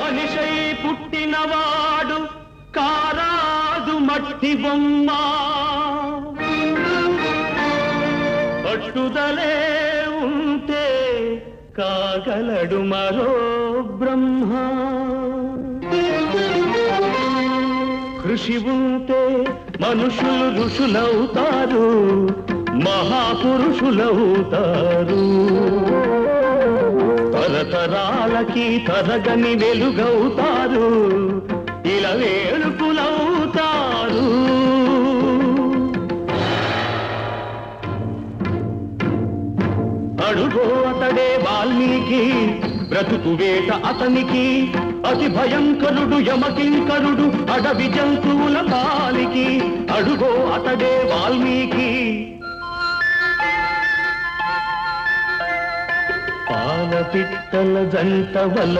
మనిషై పుట్టినవాడు కారాదు మట్టి బొమ్మ పట్టుదలే ఉంటే కాగలడు మరో బ్రహ్మ కృషి ఉంటే మనుషులు ఋషులవుతారు మహాపురుషులవుతారు తరతరాలకి తరగని వెలుగవుతారు ఇలా వేడుకులవుతారు అడుగో అతడే వాల్మీకి బ్రతుకు వేట అతనికి అతి భయంకరుడు యమకింకరుడు అడవి జంతువుల కాలికి అడుగో అతడే వాల్మీకి పాల పిట్టల జంట వల్ల